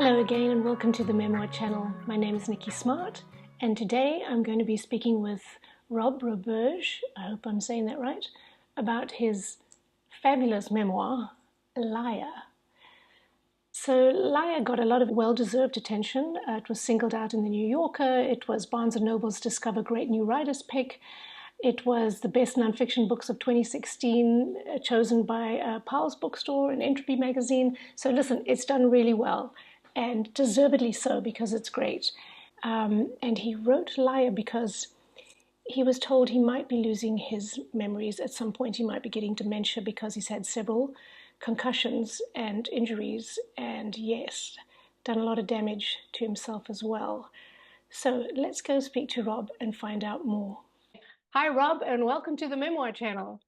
Hello again and welcome to the Memoir channel. My name is Nikki Smart and today I'm going to be speaking with Rob Roberge, I hope I'm saying that right, about his fabulous memoir, Liar. So Liar got a lot of well-deserved attention. It was singled out in the New Yorker, it was Barnes& Noble's Discover Great New Writers pick, it was the best nonfiction books of 2016, chosen by Powell's Bookstore and Entropy magazine. So listen, it's done really well, and deservedly so because it's great. And he wrote Liar because he was told he might be losing his memories at some point. He might be getting dementia because he's had several concussions and injuries, and yes, done a lot of damage to himself as well. So let's go speak to Rob and find out more. Hi, Rob, and welcome to the Memoir channel.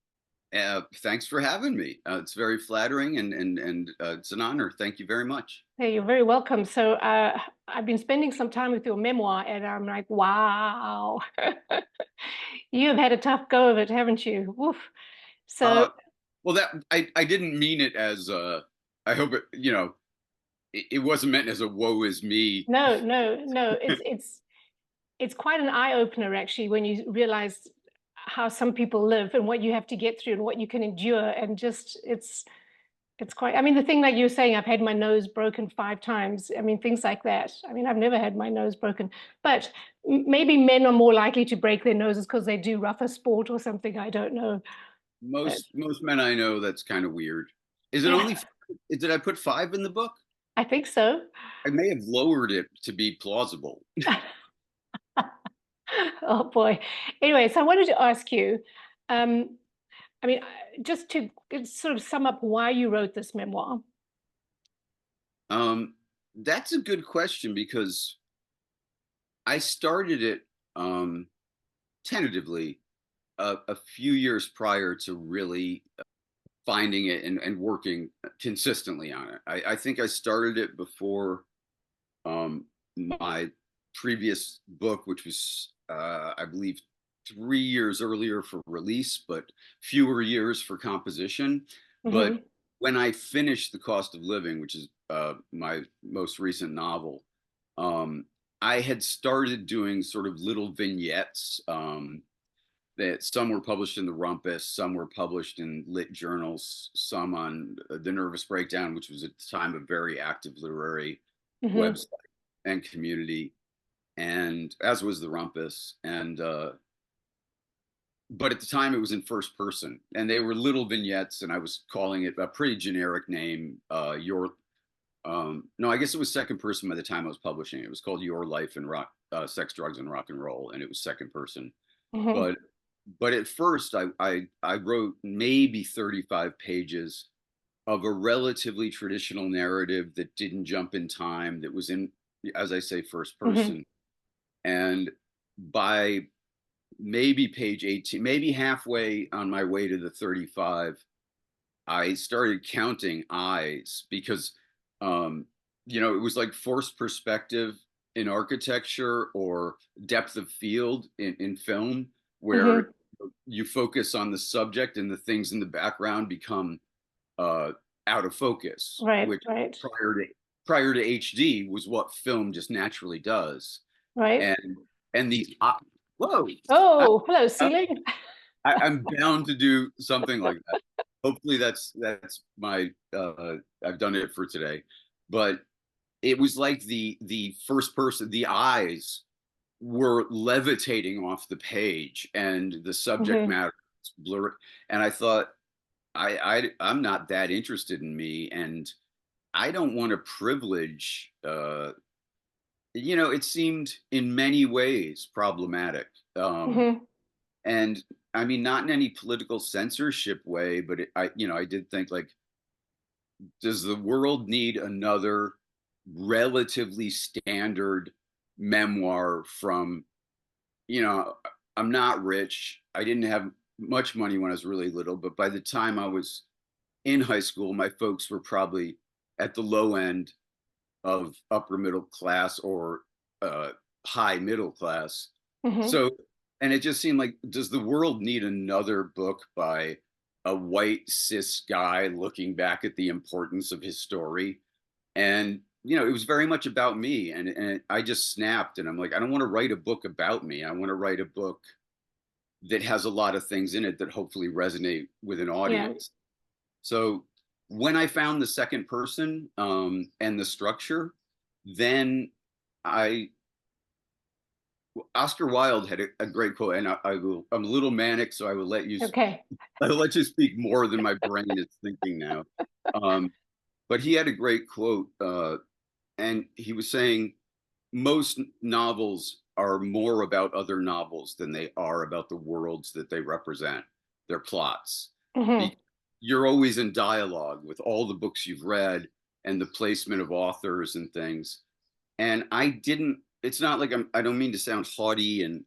Thanks for having me. It's very flattering and it's an honor. Thank you very much. Hey, you're very welcome. So I've been spending some time with your memoir, and I'm like, wow, you have had a tough go of it, haven't you? Woof. So Uh, well, that I didn't mean it as I hope it, it wasn't meant as a woe is me. no, no, no. It's quite an eye opener actually when you realize how some people live and what you have to get through and what you can endure, and just it's quite, I mean, the thing that you're saying, I've had my nose broken 5 times. I mean, things like that. I mean, I've never had my nose broken, but maybe men are more likely to break their noses because they do rougher sport or something. I don't know. But Most men I know, that's kind of weird. Is it yeah, only? Did I put 5 in the book? I think so. I may have lowered it to be plausible. Oh boy. Anyway, so I wanted to ask you, um, I mean, just to sort of sum up why you wrote this memoir. Um, that's a good question because I started it tentatively a few years prior to really finding it and working consistently on it. I think I started it before my previous book, which was, I believe, 3 years earlier for release, but fewer years for composition. But Hmm. when I finished The Cost of Living, which is my most recent novel, um, I had started doing sort of little vignettes. That some were published in the Rumpus, some were published in lit journals, some on the Nervous Breakdown, which was at the time a very active literary Hmm. website and community, and as was the Rumpus. And but at the time it was in first person, and they were little vignettes, and I was calling it a pretty generic name. Your No, I guess it was second person by the time I was publishing it. It was called Your Life in Rock, Sex, Drugs, and Rock and Roll, and it was second person. Hmm. But at first I wrote maybe 35 pages of a relatively traditional narrative that didn't jump in time, that was in, as I say, first Hmm. person. And by maybe page 18, maybe halfway on my way to the 35, I started counting eyes because, um, it was like forced perspective in architecture or depth of field in film, where Hmm. you focus on the subject and the things in the background become uh, out of focus, Right, which right, prior to HD was what film just naturally does. right. And the whoa, I, Oh, hello, ceiling. I'm bound to do something like that. Hopefully that's my I've done it for today. But it was like the first person, the eyes were levitating off the page and the subject Hmm. matter was blurry. And I thought, I'm not that interested in me, and I don't want to privilege it seemed in many ways problematic. Hmm. And I mean, not in any political censorship way, but I did think, like, does the world need another relatively standard memoir from, you know, I'm not rich. I didn't have much money when I was really little, but by the time I was in high school, my folks were probably at the low end of upper middle class or uh, high middle class. Hmm. So, and it just seemed like, does the world need another book by a white cis guy looking back at the importance of his story? And it was very much about me, and I just snapped, and I'm like, I don't want to write a book about me. I want to write a book that has a lot of things in it that hopefully resonate with an Yeah. audience. So when I found the second person, and the structure, then I Oscar Wilde had a great quote, and I'm a little manic, so Okay. I will let you speak more than my brain is thinking now. Um, but he had a great quote, and he was saying most novels are more about other novels than they are about the worlds that they represent, their plots. Hmm. Be- you're always in dialogue with all the books you've read and the placement of authors and things. And it's not like I don't mean to sound haughty and,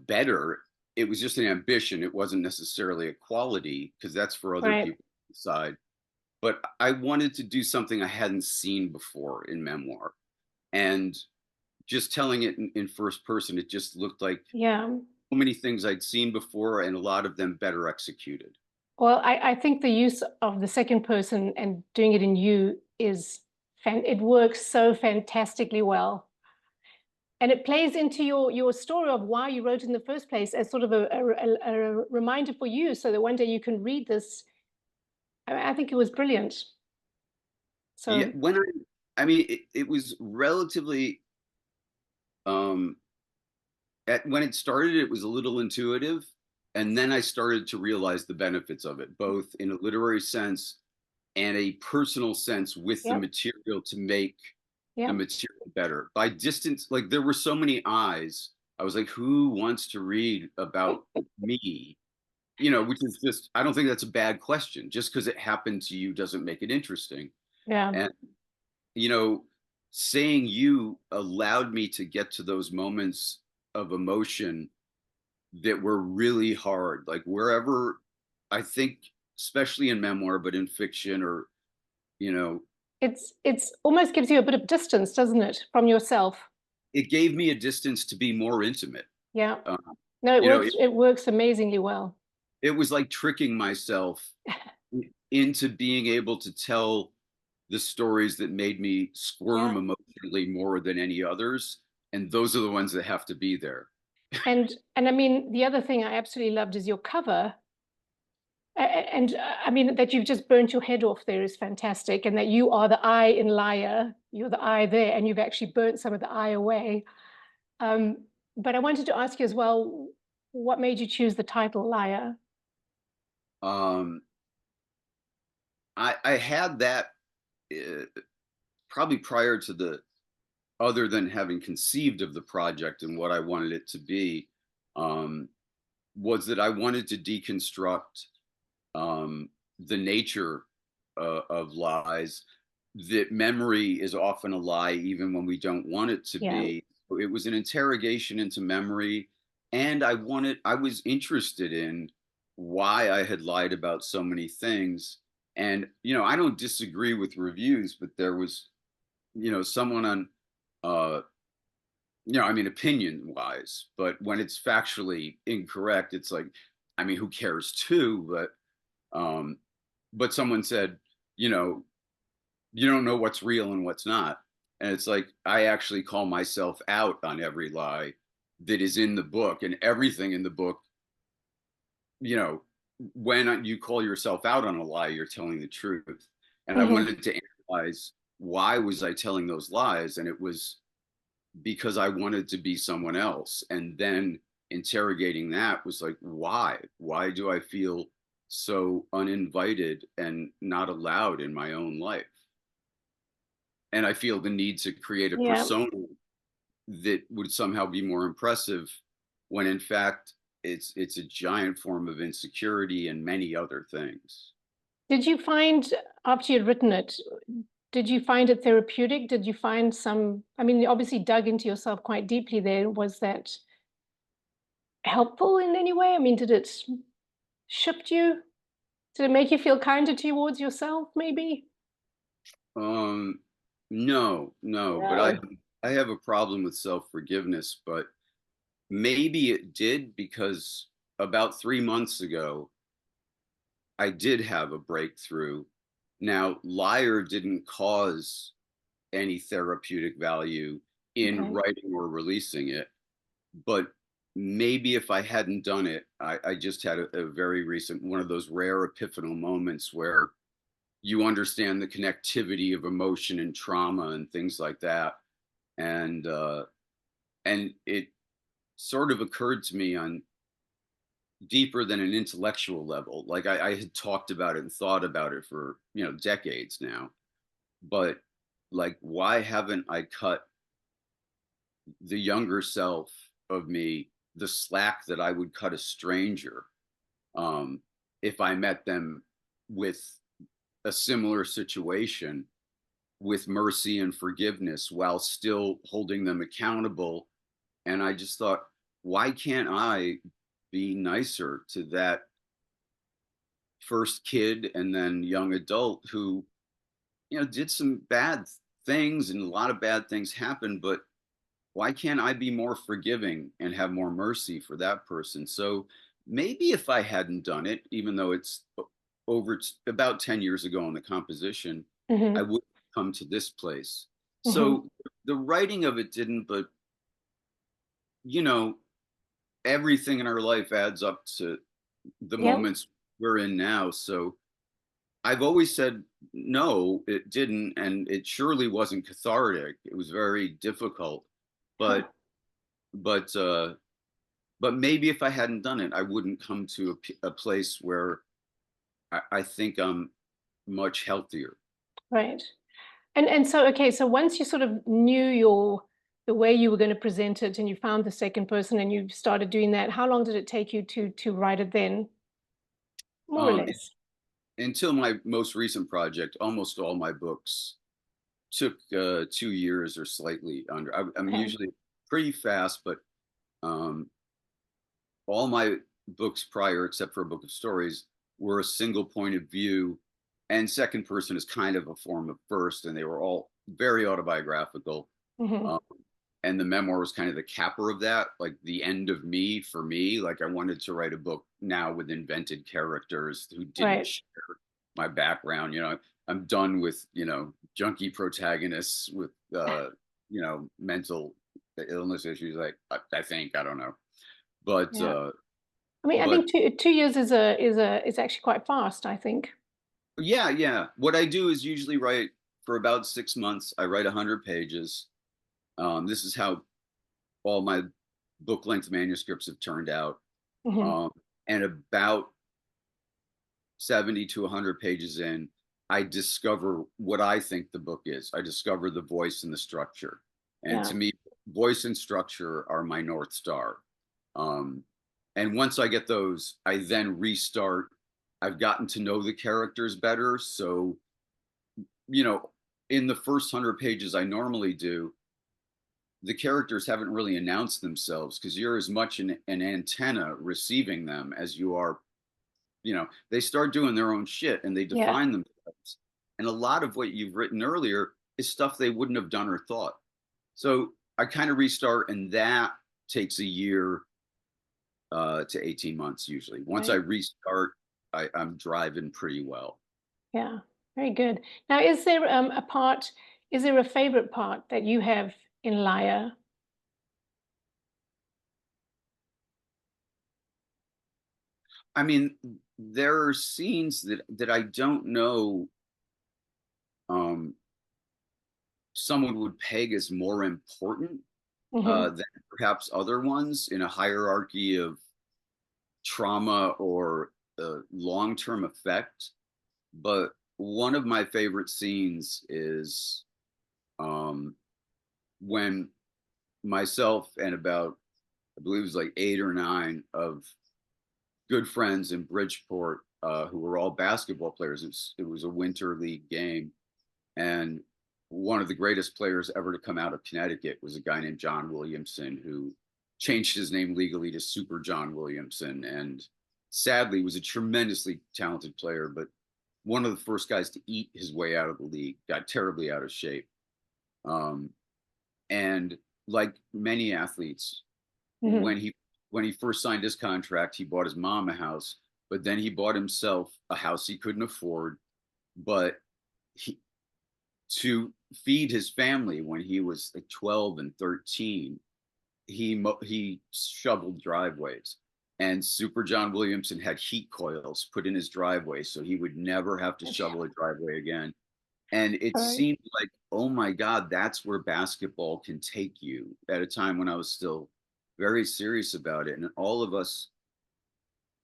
better. It was just an ambition. It wasn't necessarily a quality because that's for other Right. people to decide. But I wanted to do something I hadn't seen before in memoir. And just telling it in first person, it just looked like Yeah. so many things I'd seen before and a lot of them better executed. Well, I think the use of the second person and doing it in you is it works so fantastically well. And it plays into your story of why you wrote in the first place as sort of a reminder for you so that one day you can read this. I think it was brilliant. Yeah, So, I mean, it was relatively, um, when it started, it was a little intuitive. And then I started to realize the benefits of it, both in a literary sense and a personal sense with the yep, material to make the yep. material better. By distance, like there were so many eyes. I was like, who wants to read about me? Which is just, I don't think that's a bad question. Just because it happened to you doesn't make it interesting. Yeah. And, you know, saying you allowed me to get to those moments of emotion that were really hard. Like wherever I think, especially in memoir, but in fiction or, you know, It's almost gives you a bit of distance, doesn't it, from yourself? it gave me a distance to be more intimate. Yeah. Uh, No, it you know, works. it, It works amazingly well. it was like tricking myself into being able to tell the stories that made me squirm Yeah. emotionally more than any others. And those are the ones that have to be there. And I mean, the other thing I absolutely loved is your cover. And I mean, that you've just burnt your head off there is fantastic. And that you are the eye in Liar. You're the eye there, and you've actually burnt some of the eye away. Um, but I wanted to ask you as well, what made you choose the title Liar? Um, I had that, uh, probably prior to other than having conceived of the project and what I wanted it to be, um, was that I wanted to deconstruct, the nature, of lies, that memory is often a lie, even when we don't want it to Yeah. be. It was an interrogation into memory. And I was interested in why I had lied about so many things. And, I don't disagree with reviews, but there was, someone on, uh, I mean, opinion wise, but when it's factually incorrect, it's like, I mean, who cares too? Um, but someone said, you know, you don't know what's real and what's not. And it's like, I actually call myself out on every lie that is in the book, and everything in the book, you know, when you call yourself out on a lie, you're telling the truth. And I Hmm. wanted to analyze, why was I telling those lies? And it was because I wanted to be someone else. And then interrogating that was like, why? Why do I feel so uninvited and not allowed in my own life? And I feel the need to create a Yeah. persona that would somehow be more impressive, when in fact it's a giant form of insecurity and many other things. Did you find, after you'd written it, did you find it therapeutic? Did you find some, I mean, you obviously dug into yourself quite deeply there. Was that helpful in any way? I mean, did it shift you? Did it make you feel kinder towards yourself, maybe? Um, no, no, but No. I have a problem with self-forgiveness, but maybe it did, because about 3 months ago, I did have a breakthrough. Now, Liar didn't cause any therapeutic value in Okay. writing or releasing it. But maybe if I hadn't done it, I just had a very recent one of those rare epiphanal moments where you understand the connectivity of emotion and trauma and things like that. And it sort of occurred to me on deeper than an intellectual level. Like I had talked about it and thought about it for, decades now. But like, why haven't I cut the younger self of me the slack that I would cut a stranger, um, if I met them with a similar situation, with mercy and forgiveness while still holding them accountable? And I just thought, why can't I be nicer to that first kid and then young adult who, did some bad things, and a lot of bad things happened, but why can't I be more forgiving and have more mercy for that person? So maybe if I hadn't done it, even though it's over about 10 years ago in the composition, I Mm-hmm. would come to this place. Mm-hmm. So the writing of it didn't, but you know, everything in our life adds up to the Yep. moments we're in now. So I've always said no, it didn't, and it surely wasn't cathartic. It was very difficult, Huh. but but uh but maybe if I hadn't done it, I wouldn't come to a place where I think I'm much healthier. Right. And so okay, so once you sort of knew your the way you were going to present it and you found the second person and you started doing that, how long did it take you to write it then? More or Um, less. until my most recent project, almost all my books took 2 years or slightly under. I'm Okay. usually pretty fast, but um, all my books prior, except for a book of stories, were a single point of view, and second person is kind of a form of first, and they were all very autobiographical. Mm-hmm. Um, and the memoir was kind of the capper of that, like the end of me for me. Like I wanted to write a book now with invented characters who didn't Right. share my background. I'm done with junkie protagonists with mental illness issues. Like I think I don't know, but Yeah. uh, I mean, I but think 2 years is actually quite fast, I think. yeah, yeah. What I do is usually write for about 6 months. I write 100 pages. This is how all my book length manuscripts have turned out. Hmm. Um, and about 70 to 100 pages in, I discover what I think the book is. I discover the voice and the structure. And Yeah. to me, voice and structure are my North Star. Um, and once I get those, I then restart. I've gotten to know the characters better. So, you know, in the first 100 pages I normally do, the characters haven't really announced themselves because you're as much an antenna receiving them as you are. They start doing their own shit and they Yeah. define themselves. And a lot of what you've written earlier is stuff they wouldn't have done or thought. So I kind of restart, and that takes a year to 18 months usually. Once I Right. restart, I'm driving pretty well. Yeah. Very good. Now, is there a favorite part that you have in Liar? I mean, there are scenes that I don't know, um, someone would peg as more important Hmm. than perhaps other ones in a hierarchy of trauma or long-term effect. But one of my favorite scenes is um, when myself and about, I believe it was like 8 or 9 of good friends in Bridgeport, who were all basketball players. It was a winter league game, and one of the greatest players ever to come out of Connecticut was a guy named John Williamson, who changed his name legally to Super John Williamson, and sadly was a tremendously talented player, but one of the first guys to eat his way out of the league, got terribly out of shape. Um, and like many athletes, when Hmm. he first signed his contract, he bought his mom a house, but then he bought himself a house he couldn't afford. But he to feed his family when he was like 12 and 13. He shoveled driveways, and Super John Williamson had heat coils put in his driveway so he would never have to shovel a driveway again. And it All right. seemed like, oh my God, that's where basketball can take you, at a time when I was still very serious about it. And all of us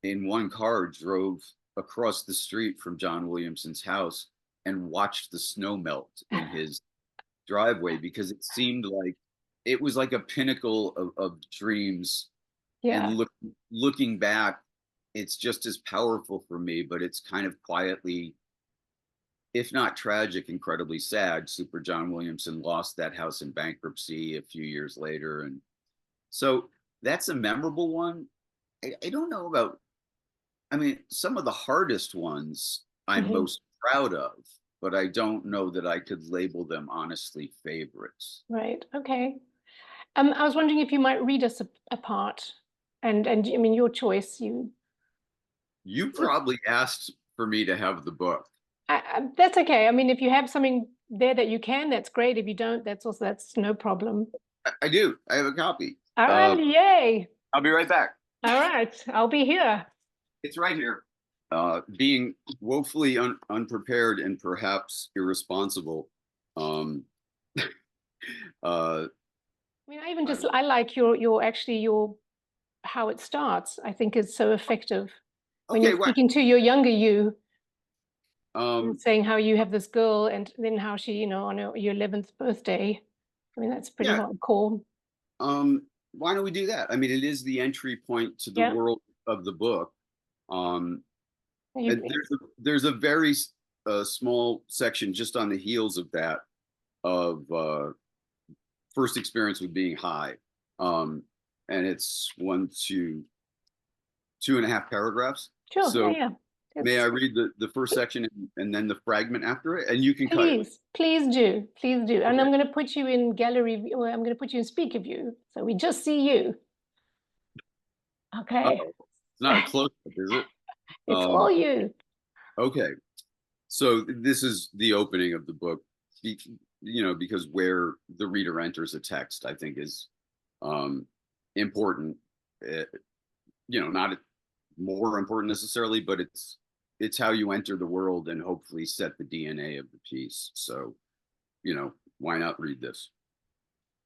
in one car drove across the street from John Williamson's house and watched the snow melt in his driveway, because it seemed like it was like a pinnacle of dreams. And Yeah. looking back, it's just as powerful for me, but it's kind of quietly, if not tragic, incredibly sad. Super John Williamson lost that house in bankruptcy a few years later. And so that's a memorable one. I don't know about, I mean, some of the hardest ones I'm Hmm. most proud of, but I don't know that I could label them honestly favorites. Right. Okay. I was wondering if you might read us a part, and I mean your choice. You probably asked for me to have the book. That's okay. I mean, if you have something there that you can, that's great. If you don't, that's no problem. I do. I have a copy. All right. Uh, Yay. I'll be right back. All right. I'll be here. It's right here. Being woefully unprepared and perhaps irresponsible. Um, uh, I mean, I like your how it starts. I think is so effective when okay, you're what? speaking to your younger you and Um, saying how you have this girl and then how she, on your 11th birthday. I mean, that's pretty yeah. hardcore. Why don't we do that? I mean, it is the entry point to the Yeah. world of the book. Um, You, and there's a very small section just on the heels of that, of first experience with being high. Um, and it's 2.5 paragraphs. sure. Yeah, So yeah. may I It's, read the first section and then the fragment after it? And you can cut it. please do. Please do. And Okay. I'm going to put you in gallery view, or I'm going to put you in speaker view. So we just see you. Okay. Oh, it's not a close up, is it? It's all Um, you. okay. So this is the opening of the book, because where the reader enters a text, I think is um, important. Uh, not more important necessarily, but it's how you enter the world and hopefully set the DNA of the piece. So, why not read this?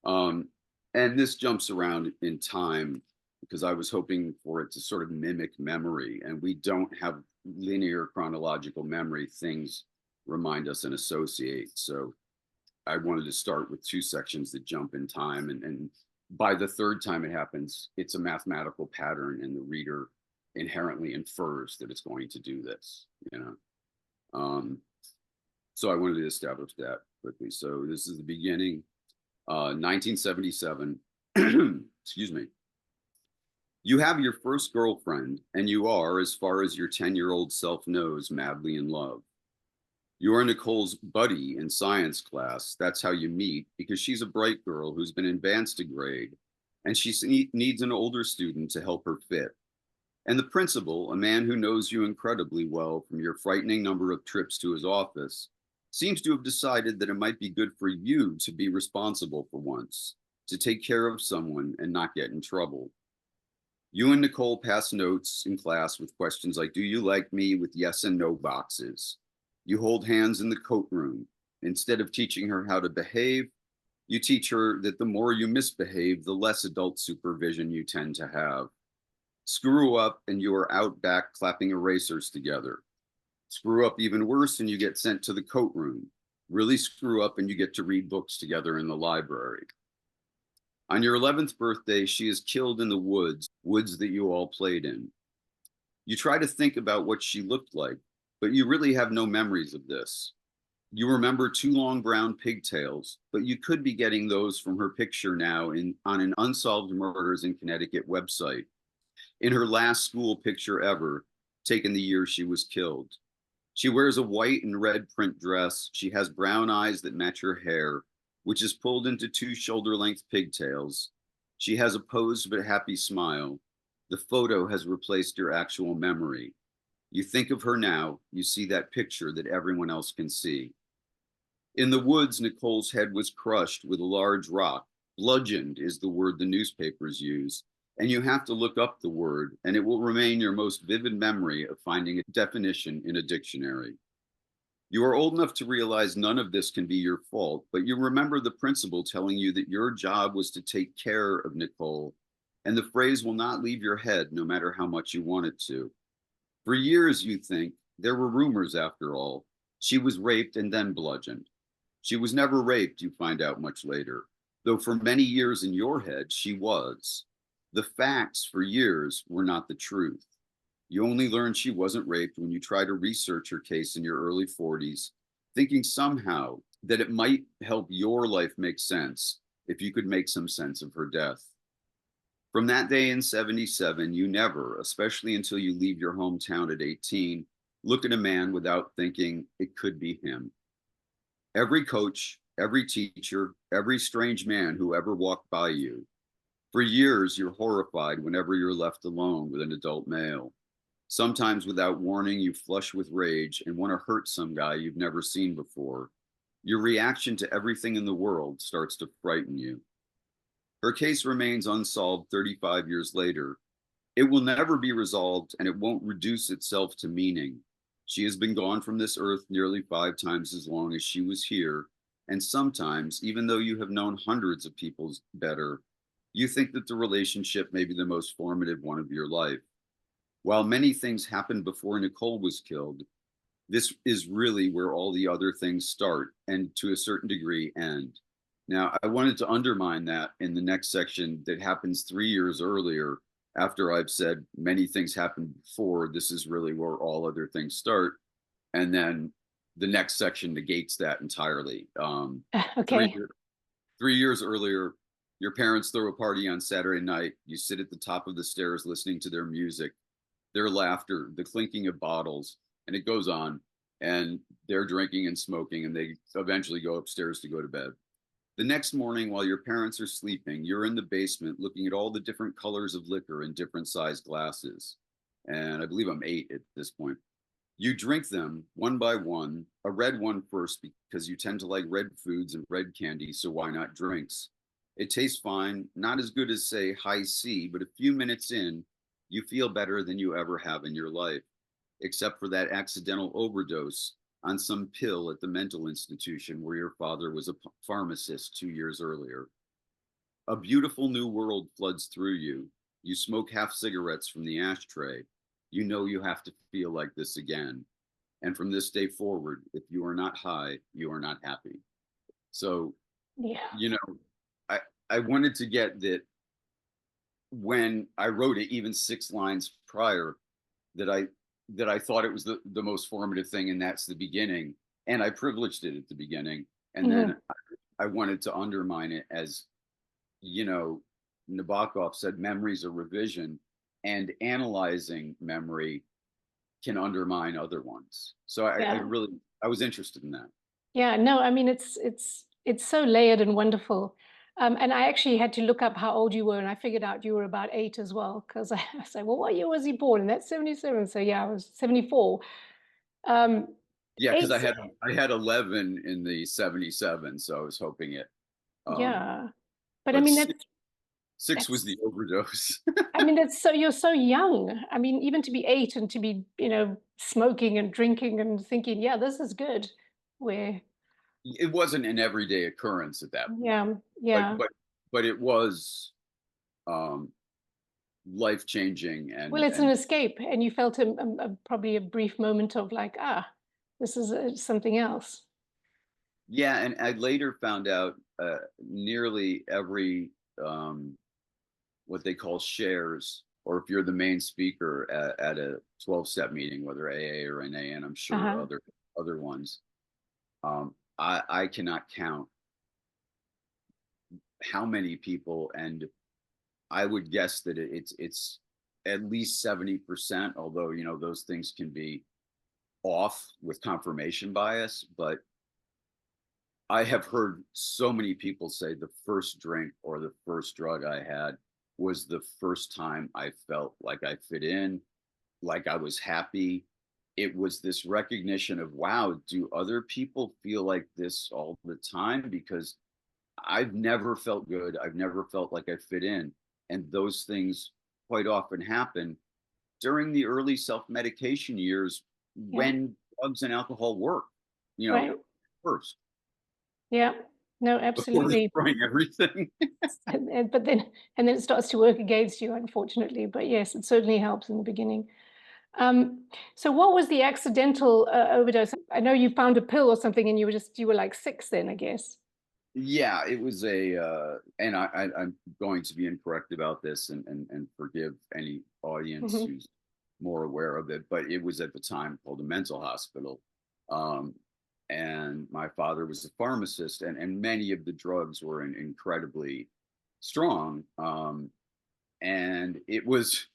Um, and this jumps around in time because I was hoping for it to sort of mimic memory, and we don't have linear chronological memory. Things remind us and associate. So I wanted to start with two sections that jump in time, and by the third time it happens, it's a mathematical pattern, and the reader inherently infers that it's going to do this. Um, so I wanted to establish that quickly. So this is the beginning, 1977. Excuse me. You have your first girlfriend, and you are, as far as your 10-year-old self knows, madly in love. You are Nicole's buddy in science class. That's how you meet, because she's a bright girl who's been advanced a grade, and she needs an older student to help her fit. And the principal, a man who knows you incredibly well from your frightening number of trips to his office, seems to have decided that it might be good for you to be responsible for once, to take care of someone and not get in trouble. You and Nicole pass notes in class with questions like, "Do you like me?" with yes and no boxes. You hold hands in the coat room. Instead of teaching her how to behave, you teach her that the more you misbehave, the less adult supervision you tend to have. Screw up and you are out back clapping erasers together. Screw up even worse and you get sent to the coat room. Really screw up and you get to read books together in the library. On your 11th birthday, she is killed in the woods that you all played in. You try to think about what she looked like, but you really have no memories of this. You remember two long brown pigtails, but you could be getting those from her picture now on an Unsolved Murders in Connecticut website. In her last school picture ever, taken the year she was killed. She wears a white and red print dress. She has brown eyes that match her hair, which is pulled into two shoulder-length pigtails. She has a posed but happy smile. The photo has replaced your actual memory. You think of her now, you see that picture that everyone else can see. In the woods, Nicole's head was crushed with a large rock. Bludgeoned is the word the newspapers use. And you have to look up the word, and it will remain your most vivid memory of finding a definition in a dictionary. You are old enough to realize none of this can be your fault, but you remember the principal telling you that your job was to take care of Nicole, and the phrase will not leave your head no matter how much you want it to. For years, you think, there were rumors after all. She was raped and then bludgeoned. She was never raped, you find out much later, though for many years in your head, she was. The facts for years were not the truth. You only learned she wasn't raped when you try to research her case in your early 40s, thinking somehow that it might help your life make sense if you could make some sense of her death. From that day in 77, you never, especially until you leave your hometown at 18, look at a man without thinking it could be him. Every coach, every teacher, every strange man who ever walked by you. For years, you're horrified whenever you're left alone with an adult male. Sometimes without warning, you flush with rage and want to hurt some guy you've never seen before. Your reaction to everything in the world starts to frighten you. Her case remains unsolved 35 years later. It will never be resolved, and it won't reduce itself to meaning. She has been gone from this earth nearly 5 times as long as she was here, and sometimes, even though you have known hundreds of people better, you think that the relationship may be the most formative one of your life. While many things happened before Nicole was killed, this is really where all the other things start and to a certain degree end. Now, I wanted to undermine that in the next section that happens 3 years earlier, after I've said many things happened before, this is really where all other things start. And then the next section negates that entirely. Okay. 3 years earlier, your parents throw a party on Saturday night. You sit at the top of the stairs listening to their music, their laughter, the clinking of bottles, and it goes on. And they're drinking and smoking, and they eventually go upstairs to go to bed. The next morning, while your parents are sleeping, you're in the basement looking at all the different colors of liquor in different sized glasses. And I believe I'm 8 at this point. You drink them one by one, a red one first because you tend to like red foods and red candy, so why not drinks? It tastes fine, not as good as, say, high C, but a few minutes in, you feel better than you ever have in your life, except for that accidental overdose on some pill at the mental institution where your father was a pharmacist 2 years earlier. A beautiful new world floods through you. You smoke half cigarettes from the ashtray. You know you have to feel like this again. And from this day forward, if you are not high, you are not happy. So, Yeah. I wanted to get that when I wrote it, even 6 lines prior, that I thought it was the most formative thing, and that's the beginning. And I privileged it at the beginning. And Mm-hmm. then I wanted to undermine it as, Nabokov said, memory's a revision, and analyzing memory can undermine other ones. So Yeah. I was interested in that. Yeah. No, I mean it's so layered and wonderful. And I actually had to look up how old you were, and I figured out you were about 8 as well, because I said, well, what year was he born? And that's 77. So yeah, I was 74. Um, Yeah, because eight, I had 11 in the 77, so I was hoping it. Um, yeah. But I but mean six was that's the overdose. I mean that's so you're so young. I mean, even to be 8 and to be, smoking and drinking and thinking, yeah, this is good. Where It wasn't an everyday occurrence at that point, yeah, but yeah. it was um, life changing Well, and it's an escape, and you felt probably a brief moment of like, this is something else. yeah. And I later found out nearly every what they call shares, or if you're the main speaker at a 12-step meeting, whether AA or NA, and I'm sure Uh-huh. other ones, I cannot count how many people, and I would guess that it's at least 70%, although those things can be off with confirmation bias. But I have heard so many people say the first drink or the first drug I had was the first time I felt like I fit in, like I was happy. it was this recognition of, wow, do other people feel like this all the time? Because I've never felt good. I've never felt like I fit in. And those things quite often happen during the early self-medication years Yeah. when drugs and alcohol work, you know, Right. first Yeah. No, before absolutely. destroying everything. But then it starts to work against you, unfortunately. But yes, it certainly helps in the beginning. Um, so what was the accidental overdose? I know you found a pill or something and you were like 6 then, I guess. Yeah, it was and I'm going to be incorrect about this, and forgive any audience Hmm. who's more aware of it, but it was at the time called a mental hospital. Um, and my father was a pharmacist, and many of the drugs were incredibly strong. And it was,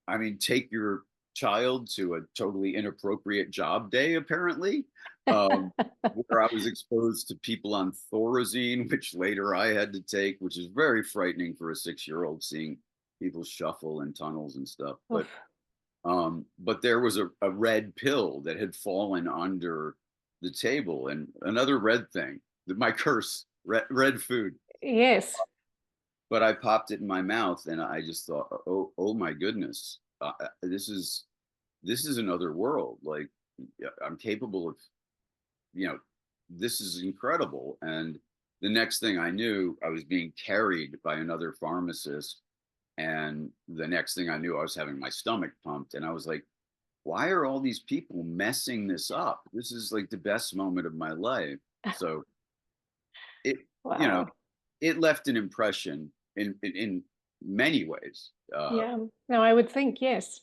I mean, take your child to a totally inappropriate job day, apparently, um, where I was exposed to people on Thorazine, which later I had to take, which is very frightening for a 6-year-old, seeing people shuffle in tunnels and stuff. Oof. But there was a red pill that had fallen under the table, and another red thing, my curse, red food. Yes. But I popped it in my mouth, and I just thought, oh my goodness, this is another world. Like, yeah, I'm capable of, you know, this is incredible. And the next thing I knew, I was being carried by another pharmacist. And the next thing I knew, I was having my stomach pumped. And I was like, why are all these people messing this up? This is like the best moment of my life. So it, you know, Wow. it left an impression in many ways. Yeah. No, I would think yes.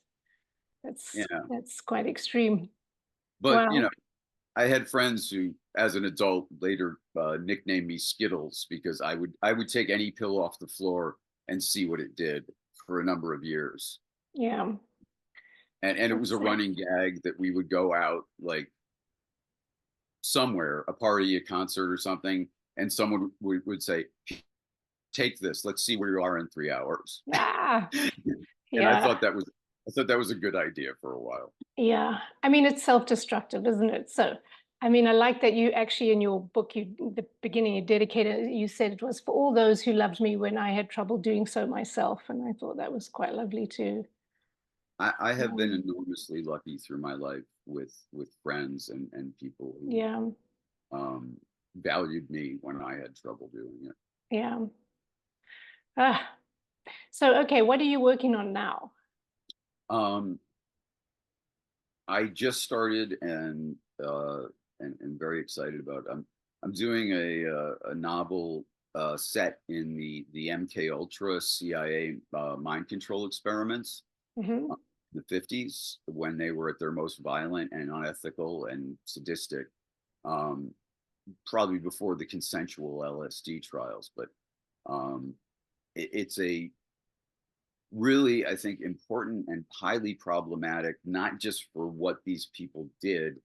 Yeah, That's quite extreme. but Wow. I had friends who, as an adult, later nicknamed me Skittles because I would take any pill off the floor and see what it did for a number of years. Yeah. And it was a That's running gag that we would go out like somewhere, a party, a concert, or something, and someone would say, "Take this. Let's see where you are in 3 hours." ah. And I Yeah. thought that was I thought that was a good idea for a while. Yeah. I mean, it's self-destructive, isn't it? So, I mean, I like that you actually in your book, the beginning, you dedicated, you said it was for all those who loved me when I had trouble doing so myself. And I thought that was quite lovely too. I have been Um, enormously lucky through my life with friends and people who yeah. um, valued me when I had trouble doing it. Yeah. Ah. So, okay, what are you working on now? Um, I just started and very excited about. I'm doing a novel set in the MK Ultra CIA mind control experiments Hmm. in the 50s when they were at their most violent and unethical and sadistic. Um, Probably before the consensual LSD trials, but um, it's a really, I think, important and highly problematic, not just for what these people did,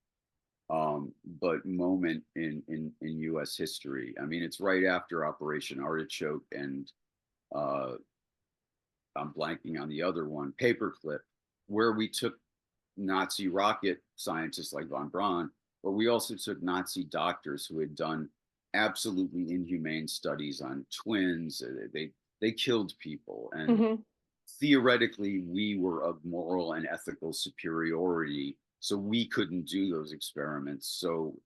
but moment in U.S. history. I mean, it's right after Operation Artichoke, and uh, I'm blanking on the other one, Paperclip, where we took Nazi rocket scientists like von Braun, but we also took Nazi doctors who had done absolutely inhumane studies on twins. They killed people, and Hmm. theoretically we were of moral and ethical superiority, so we couldn't do those experiments. So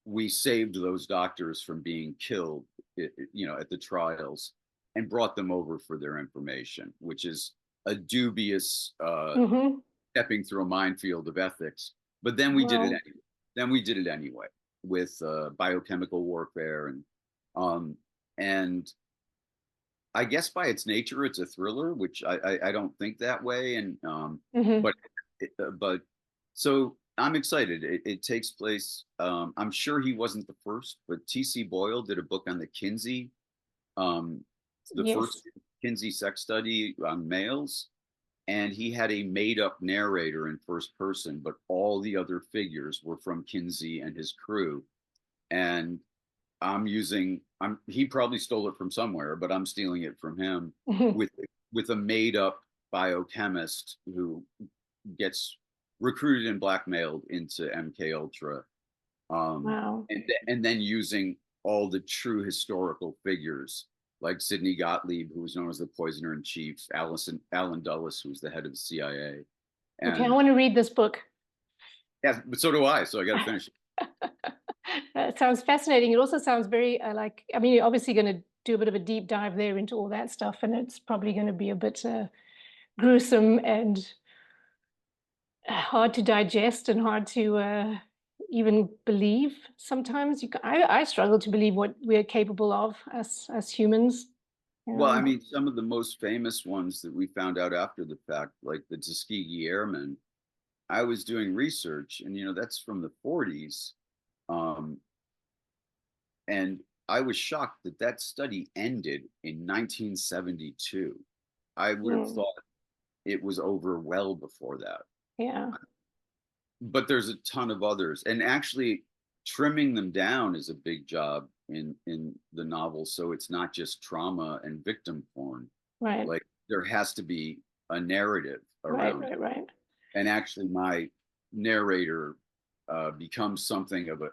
we saved those doctors from being killed, at the trials, and brought them over for their information, which is a dubious Hmm. stepping through a minefield of ethics. But then we did it Well, anyway. Then we did it anyway with biochemical warfare, and I guess by its nature, it's a thriller, which I don't think that way. And hmm. but but so I'm excited. It takes place. I'm sure he wasn't the first, but T.C. Boyle did a book on the Kinsey, um, the Yes. first Kinsey sex study on males, and he had a made-up narrator in first person, but all the other figures were from Kinsey and his crew. And he probably stole it from somewhere, but I'm stealing it from him Hmm. with with a made up biochemist who gets recruited and blackmailed into MK Ultra, Wow. and then using all the true historical figures like Sidney Gottlieb, who was known as the poisoner in chief, Allen Dulles, who was the head of the CIA, Okay, I and want to read this book. yeah, but so do I. So I got to finish it. It sounds fascinating. It also sounds very like, I mean, you're obviously going to do a bit of a deep dive there into all that stuff, and it's probably going to be a bit gruesome and hard to digest and hard to even believe sometimes. I struggle to believe what we're capable of as humans. Well, I Yeah. mean, some of the most famous ones that we found out after the fact, like the Tuskegee Airmen, I was doing research, and that's from the 40s, um, and I was shocked that that study ended in 1972. I would have Mm, thought it was over well before that. yeah. But there's a ton of others, and actually trimming them down is a big job in the novel, so it's not just trauma and victim porn. Right. Like there has to be a narrative Right. around it. Right. Right. And actually my narrator becomes something of a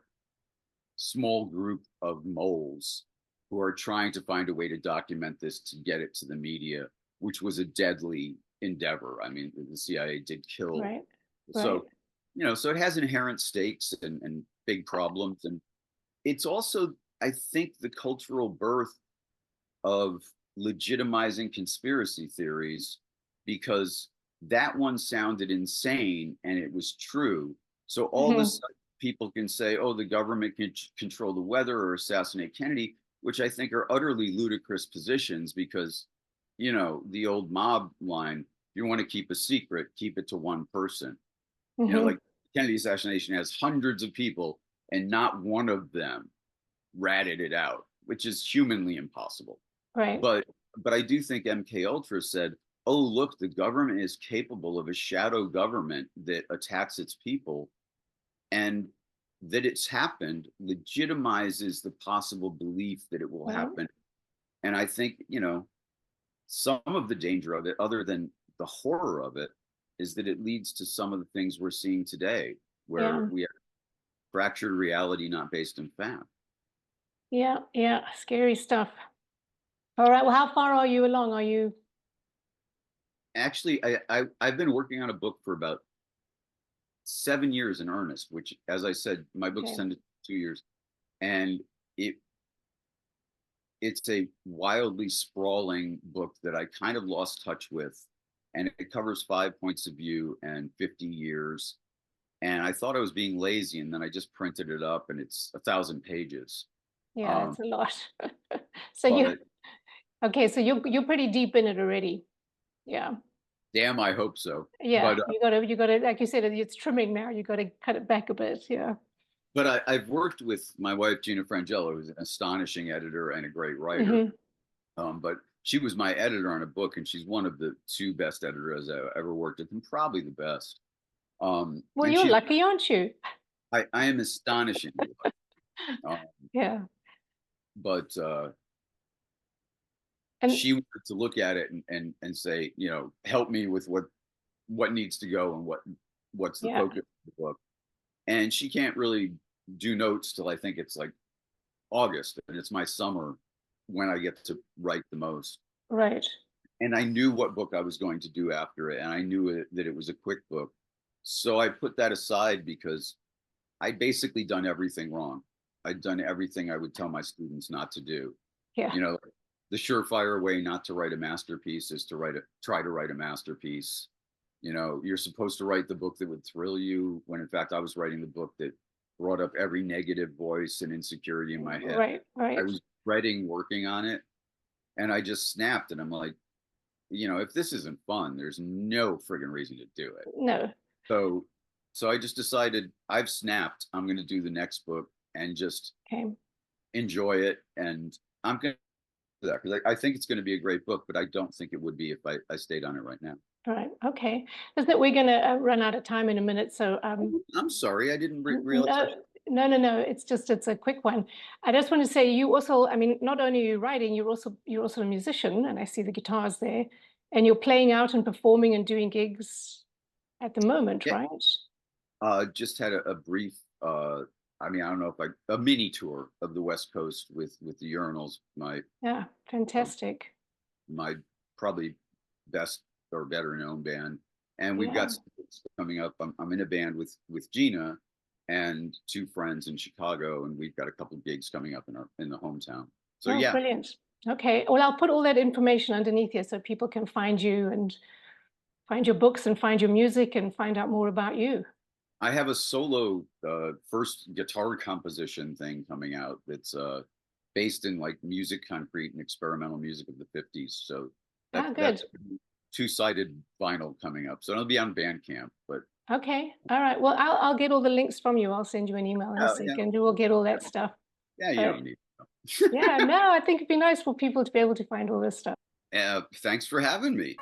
small group of moles who are trying to find a way to document this to get it to the media, which was a deadly endeavor. I mean, the CIA did kill. Right. Right. So, so it has inherent stakes and big problems. And it's also, I think, the cultural birth of legitimizing conspiracy theories, because that one sounded insane and it was true. So all of a Hmm. sudden, people can say, oh, the government can control the weather or assassinate Kennedy, which I think are utterly ludicrous positions because, the old mob line, you want to keep a secret, keep it to one person. Hmm. Like Kennedy assassination has hundreds of people and not one of them ratted it out, which is humanly impossible. Right. But I do think MK Ultra said, "Oh, look, the government is capable of a shadow government that attacks its people, and that it's happened legitimizes the possible belief that it will Right. happen." And I think, some of the danger of it, other than the horror of it, is that it leads to some of the things we're seeing today, where Yeah. we have fractured reality not based in fact. Yeah. Yeah. Scary stuff. All right. Well, how far are you along? Are you Actually, I've been working on a book for about 7 years in earnest, which, as I said, my books okay? tend to 2 years, and it it's a wildly sprawling book that I kind of lost touch with, and it covers 5 points of view and 50 years. And I thought I was being lazy, and then I just printed it up, and it's 1,000 pages. Yeah, Um, it's a lot. So you but okay? So you're pretty deep in it already. Yeah. damn, I hope so. Yeah. You gotta like you said, it's trimming now. You gotta cut it back a bit. Yeah. I've worked with my wife Gina Frangello, who's an astonishing editor and a great writer. Hmm. But she was my editor on a book, and she's one of the two best editors I've ever worked with, and probably the best. Well, And you're lucky, aren't you? I am astonishingly lucky. Um, Yeah. but And she wanted to look at it and say, help me with what needs to go and what's the yeah. focus of the book. And she can't really do notes till I think it's like August, and it's my summer when I get to write the most. Right. And I knew what book I was going to do after it, and I knew that it was a quick book. So I put that aside because I'd basically done everything wrong. I'd done everything I would tell my students not to do. Yeah. You know, the surefire way not to write a masterpiece is to try to write a masterpiece. You're supposed to write the book that would thrill you, when in fact I was writing the book that brought up every negative voice and insecurity in my head. Right. I Right. was dreading working on it, and I just snapped, and I'm like, if this isn't fun, there's no friggin' reason to do it. No. So, so I just decided I've snapped. I'm going to do the next book and just Okay. enjoy it. And I'm going to do that because I think it's going to be a great book, but I don't think it would be if I stayed on it right now. All right. Okay. Isn't it, we're gonna run out of time in a minute, so I'm sorry. I didn't realize no, no. It's a quick one. I just want to say you also, I mean, not only are you writing, you're also a musician, and I see the guitars there, and you're playing out and performing and doing gigs at the moment, Yeah. right? Just had a brief. I mean, I don't know if a mini tour of the West Coast with the Urinals. Yeah, Uh, fantastic. my probably best or better known band, and we've got Yeah. some gigs coming up. I'm in a band with Gina and two friends in Chicago, and we've got a couple gigs coming up in the hometown. So Oh, yeah, brilliant. Okay. Well, I'll put all that information underneath here so people can find you and find your books and find your music and find out more about you. I have a solo first guitar composition thing coming out that's based in like music concrete and experimental music of the 50s. So Ah, that's good. two-sided vinyl coming up. So it'll be on Bandcamp, but Okay. All right. Well, I'll get all the links from you. I'll send you an email in a yeah, second. We'll get all that stuff. yeah, you But don't need yeah, no, I think it'd be nice for people to be able to find all this stuff. Thanks for having me.